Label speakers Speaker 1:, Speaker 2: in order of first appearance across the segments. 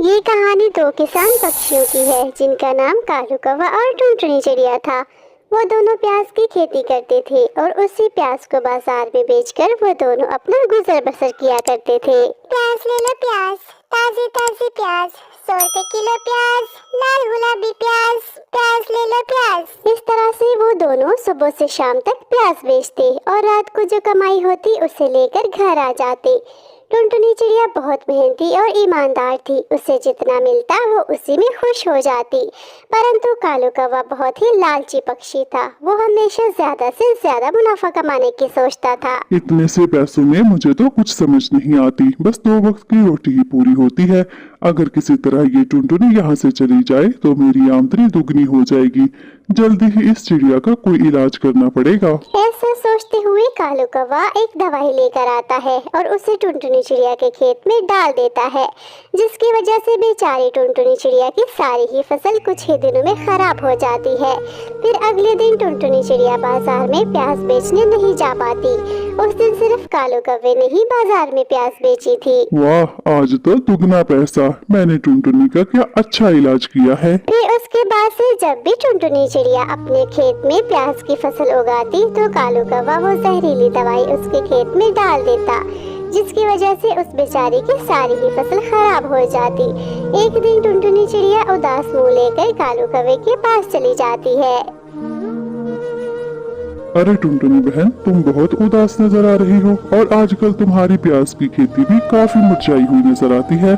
Speaker 1: ये कहानी दो किसान पक्षियों की है जिनका नाम कालू कौवा और टुनटुनी चिड़िया था। वो दोनों प्याज की खेती करते थे और उसी प्याज को बाजार में बेचकर वो दोनों अपना गुजर बसर किया करते थे।
Speaker 2: प्याज ले लो प्याज, ताजी ताजी प्याज, 100 रुपए किलो प्याज, लाल गुलाबी प्याज, प्याज ले लो प्याज।
Speaker 1: इस तरह से वो दोनों सुबह से शाम तक प्याज बेचते और रात को जो कमाई होती उसे लेकर घर आ जाते। टुनटुनी चिड़िया बहुत मेहनती और ईमानदार थी, उसे जितना मिलता वो उसी में खुश हो जाती। परंतु कालू कौवा बहुत ही लालची पक्षी था, वो हमेशा ज्यादा से ज्यादा मुनाफा कमाने की सोचता था।
Speaker 3: इतने से पैसों में मुझे तो कुछ समझ नहीं आती, बस 2 वक्त की रोटी ही पूरी होती है। अगर किसी तरह ये टुनटुनी यहाँ से चली जाए तो मेरी आमदनी दुगनी हो जाएगी। जल्दी ही इस चिड़िया का कोई इलाज करना पड़ेगा।
Speaker 1: ऐसा सोचते हुए कालू कौवा एक दवाई लेकर आता है और उसे टुनटुनी चिड़िया के खेत में डाल देता है, जिसकी वजह से बेचारी टुनटुनी चिड़िया की सारी ही फसल कुछ ही दिनों में खराब हो जाती है। फिर अगले दिन टुनटुनी चिड़िया बाजार में प्याज बेचने नहीं जा पाती। उस दिन सिर्फ कालू कौवे ने ही बाजार में प्याज बेची थी।
Speaker 3: वाह, आज तो दुगना पैसा। मैंने टुनटुनी का क्या अच्छा इलाज किया है।
Speaker 1: फिर उसके बाद से जब भी टुनटुनी चिड़िया अपने खेत में प्याज की फसल उगाती तो कालू कौवा वो जहरीली दवाई उसके खेत में डाल देता, जिसकी वजह से उस बेचारी की सारी ही फसल खराब हो जाती। एक दिन टुनटुनी चिड़िया उदास मुंह लेकर कालू कौवे के पास चली जाती है।
Speaker 3: अरे टुनटुनी बहन, तुम बहुत उदास नजर आ रही हो और आजकल तुम्हारी प्याज की खेती भी काफी मुरझाई हुई नजर आती है।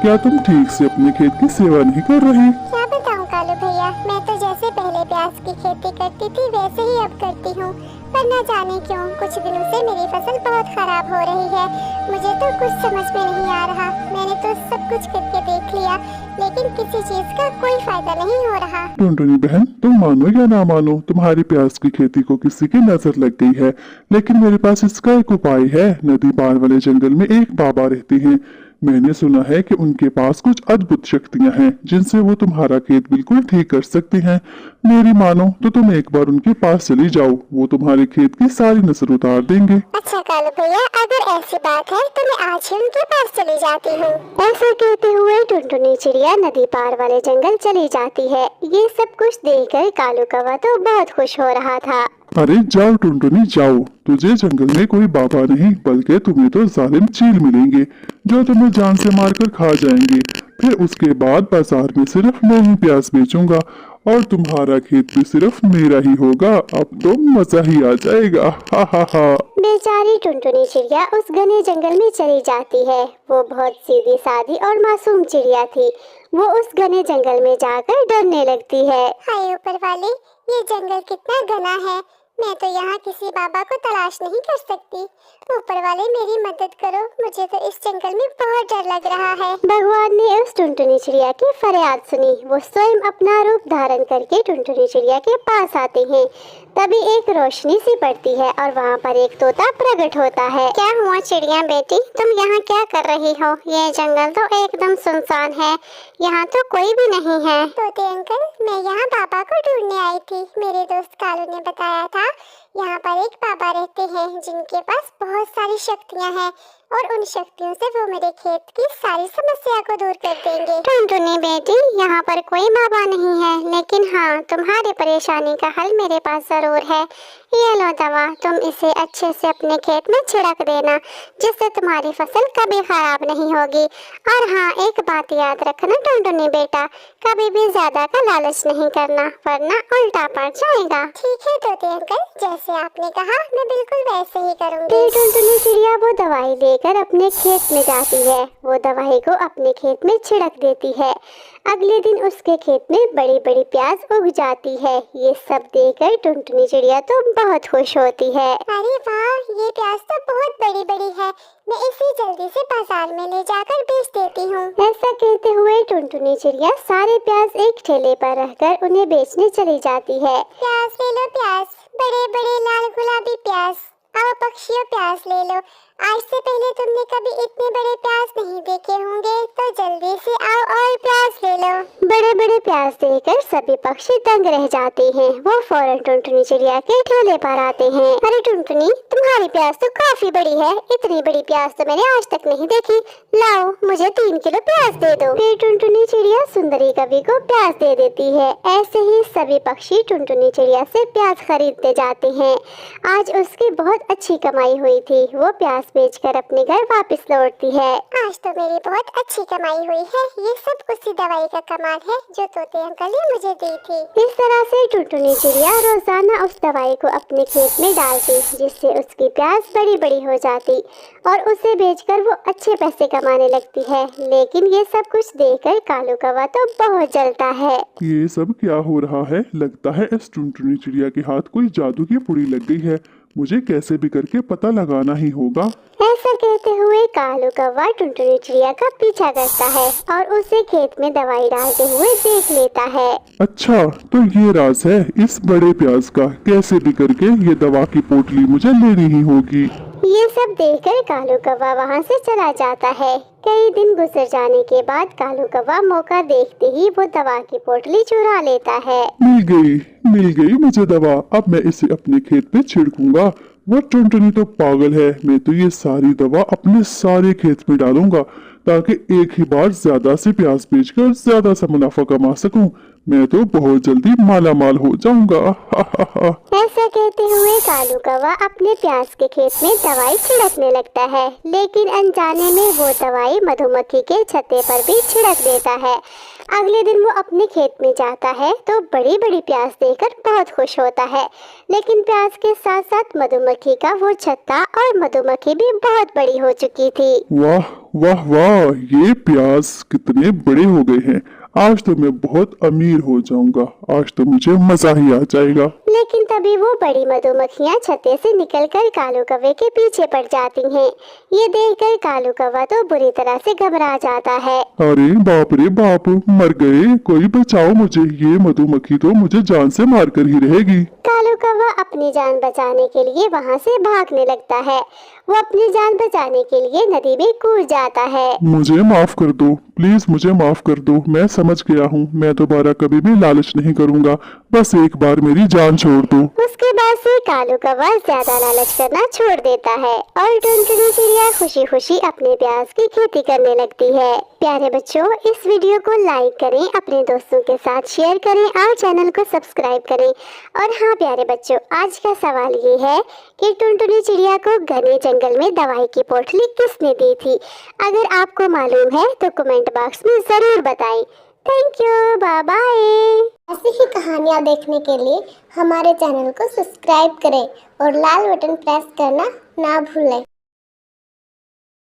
Speaker 3: क्या तुम ठीक से अपने खेत की सेवा नहीं कर रही?
Speaker 2: क्या बताऊं कालू भैया, मैं तो जैसे पहले प्याज की खेती करती थी वैसे ही अब करती हूँ, पर न जाने क्यों कुछ दिनों से मेरी फसल बहुत खराब हो रही है। मुझे तो कुछ समझ में नहीं आ रहा। मैंने तो सब कुछ करके देख लिया, लेकिन किसी चीज का कोई फायदा नहीं हो रहा।
Speaker 3: टुनटुनी बहन, तुम मानो या ना मानो, तुम्हारी प्याज की खेती को किसी की नजर लग गई है, लेकिन मेरे पास इसका एक उपाय है। नदी पार वाले जंगल में एक बाबा रहते हैं। मैंने सुना है कि उनके पास कुछ अद्भुत शक्तियां हैं जिनसे वो तुम्हारा खेत बिल्कुल ठीक कर सकते हैं। मेरी मानो तो तुम एक बार उनके पास चली जाओ, वो तुम्हारे खेत की सारी नजर उतार देंगे।
Speaker 2: अच्छा कालू भैया, अगर ऐसी बात है तो मैं आज ही उनके पास चली जाती हूँ।
Speaker 1: ऐसा कहते हुए टुनटुनी चिड़िया नदी पार वाले जंगल चली जाती है। ये सब कुछ देखकर कालू कौवा तो बहुत खुश हो रहा था।
Speaker 3: अरे जाओ टुनटुनी जाओ, तुझे जंगल में कोई बाबा नहीं बल्कि तुम्हें तो जालिम चील मिलेंगे जो तुम्हें जान से मारकर खा जाएंगे। फिर उसके बाद बाजार में सिर्फ मैं ही प्याज बेचूंगा और तुम्हारा खेत भी सिर्फ मेरा ही होगा। अब तो मजा ही आ जाएगा। हा हा हा।
Speaker 1: बेचारी टुनटुनी चिड़िया उस घने जंगल में चली जाती है। वो बहुत सीधी सादी और मासूम चिड़िया थी। वो उस घने जंगल में जाकर डरने लगती है।
Speaker 2: हाय ऊपर वाले, ये जंगल कितना घना है। मैं तो यहाँ किसी बाबा को तलाश नहीं कर सकती। ऊपर वाले मेरी मदद करो, मुझे तो इस जंगल में बहुत डर लग रहा है।
Speaker 1: भगवान ने उस टुनटुनी चिड़िया की फरियाद सुनी। वो स्वयं अपना रूप धारण करके टुनटुनी चिड़िया के पास आते हैं। तभी एक रोशनी सी पड़ती है और वहाँ पर एक तोता प्रकट होता है।
Speaker 2: क्या हुआ चिड़िया बेटी, तुम यहाँ क्या कर रही हो? ये जंगल तो एकदम सुनसान है, यहाँ तो कोई भी नहीं है। तोते अंकल, मैं यहाँ बाबा को ढूंढने आई थी। मेरे दोस्त कालू ने बताया था यहाँ पर एक बाबा रहते हैं जिनके पास बहुत सारी शक्तियाँ हैं और उन शक्तियों से वो मेरे खेत की सारी समस्या को दूर कर देंगे। टुनटुनी बेटी, यहाँ पर कोई बाबा नहीं है, लेकिन हाँ, तुम्हारी परेशानी का हल मेरे पास जरूर है। ये लो दवा, तुम इसे अच्छे से अपने खेत में छिड़क देना, जिससे तुम्हारी फसल कभी खराब नहीं होगी। और हाँ, एक बात याद रखना टुनटुनी बेटा, कभी भी ज्यादा का लालच नहीं करना, वरना उल्टा पड़ जाएगा। ठीक है तोते अंकल, जैसे आपने कहा मैं बिल्कुल वैसे ही करूँगी।
Speaker 1: टुनटुनी चिड़िया वो दवाई लेकर अपने खेत में जाती है। वो दवाई को अपने खेत में छिड़क देती है। अगले दिन उसके खेत में बड़ी बड़ी प्याज उग जाती है। ये सब देखकर टुनटुनी चिड़िया तो बहुत खुश होती है।
Speaker 2: अरे वाह, ये प्याज तो बहुत बड़ी बड़ी है, मैं इसे जल्दी से बाजार में ले जाकर बेच देती हूँ।
Speaker 1: ऐसा कहते हुए टुनटुनी चिड़िया सारे प्याज एक ठेले पर रखकर उन्हें बेचने चली जाती है।
Speaker 2: प्याज ले लो प्याज, बड़े बड़े लाल गुलाबी प्याज। आओ पक्षियों, प्याज ले लो। आज से पहले तुमने कभी इतने बड़े प्याज नहीं देखे होंगे, तो जल्दी से आओ और प्याज ले लो।
Speaker 1: बड़े बड़े प्यास देखकर सभी पक्षी दंग रह जाते हैं। वो फौरन टुनटुनी चिड़िया के ढोले पर आते हैं। अरे टुनटुनी, तुम्हारी प्यास तो काफी बड़ी है, इतनी बड़ी प्यास तो मैंने आज तक नहीं देखी। लाओ, मुझे 3 किलो प्यास दे दो। फिर टुनटुनी चिड़िया सुंदरी कवि को प्यास दे देती है। ऐसे ही सभी पक्षी टुनटुनी चिड़िया से प्यास खरीदते जाते हैं। आज उसकी बहुत अच्छी कमाई हुई थी। वो प्यास बेचकर अपने घर वापस लौटती है।
Speaker 2: आज तो मेरी बहुत अच्छी कमाई हुई है। ये सब उसी दवाई का कमाल है जो तोते अंकल ने मुझे दी थी।
Speaker 1: इस तरह से टुनटुनी चिड़िया रोजाना उस दवाई को अपने खेत में डालती, जिससे उसकी प्यास बड़ी बड़ी हो जाती और उसे बेचकर वो अच्छे पैसे कमाने लगती है। लेकिन ये सब कुछ देखकर कालू कौवा तो बहुत जलता है।
Speaker 3: ये सब क्या हो रहा है? लगता है इस टुनटुनी चिड़िया के हाथ कोई जादू की पुड़ी लग गई है। मुझे कैसे भी करके पता लगाना ही होगा।
Speaker 1: ऐसा कहते हुए कालू कौवा टुनटुनी चिड़िया का पीछा करता है और उसे खेत में दवाई डालते हुए देख लेता है।
Speaker 3: अच्छा, तो ये राज है इस बड़े प्याज का। कैसे भी करके ये दवा की पोटली मुझे लेनी ही होगी।
Speaker 1: ये सब देखकर कालू कौवा वहाँ से चला जाता है। कई दिन गुजर जाने के बाद कालू कौवा मौका देखते ही वो दवा की पोटली चुरा लेता है।
Speaker 3: मिल गई मुझे दवा। अब मैं इसे अपने खेत पे छिड़कूंगा। वो टुनटुनी तो पागल है। मैं तो ये सारी दवा अपने सारे खेत में डालूंगा ताकि एक ही बार ज्यादा से प्याज बेचकर ज्यादा सा मुनाफा कमा सकूं। मैं तो बहुत जल्दी माला माल हो जाऊंगा।
Speaker 1: ऐसा कहते हुए कालू कौवा अपने प्याज के खेत में दवाई छिड़कने लगता है, लेकिन अनजाने में वो दवाई मधुमक्खी के छत्ते पर भी छिड़क देता है। अगले दिन वो अपने खेत में जाता है तो बड़ी बड़ी प्याज देखकर बहुत खुश होता है, लेकिन प्याज के साथ साथ मधुमक्खी का वो छत्ता और मधुमक्खी भी बहुत बड़ी हो चुकी थी।
Speaker 3: वाह वाह वाह, ये प्याज कितने बड़े हो गए हैं। आज तो मैं बहुत अमीर हो जाऊंगा। आज तो मुझे मजा ही आ जाएगा।
Speaker 1: लेकिन तभी वो बड़ी मधुमक्खियाँ छत्ते से निकलकर कालू कौवे के पीछे पड़ जाती हैं। ये देखकर कालू कौवा तो बुरी तरह से घबरा जाता है।
Speaker 3: अरे बाप रे बाप, मर गए। कोई बचाओ मुझे। ये मधुमक्खी तो मुझे जान से मार कर ही रहेगी।
Speaker 1: कालू कौवा अपनी जान बचाने के लिए वहाँ से भागने लगता है। वो अपनी जान बचाने के लिए नदी में कूद जाता है।
Speaker 3: मुझे माफ कर दो, प्लीज मुझे माफ कर दो। मैं समझ गया हूँ। मैं दोबारा कभी भी लालच नहीं करूँगा। बस एक बार मेरी जान छोड़ दो।
Speaker 1: उसके बाद से कालू कौवा ज्यादा लालच करना छोड़ देता है और टुनटुनी चिड़िया खुशी खुशी अपने प्याज की खेती करने लगती है। प्यारे बच्चों, इस वीडियो को लाइक करें, अपने दोस्तों के साथ शेयर करें और चैनल को सब्सक्राइब करें। और हाँ प्यारे बच्चों, आज का सवाल ये है कि टुनटुनी चिड़िया को घने जंगल में दवाई की पोटली किसने दी थी? अगर आपको मालूम है तो कमेंट बॉक्स में जरूर बताएं। Thank you, bye bye.
Speaker 2: ऐसी ही कहानियाँ देखने के लिए हमारे चैनल को सब्सक्राइब करें और लाल बटन प्रेस करना ना भूलें।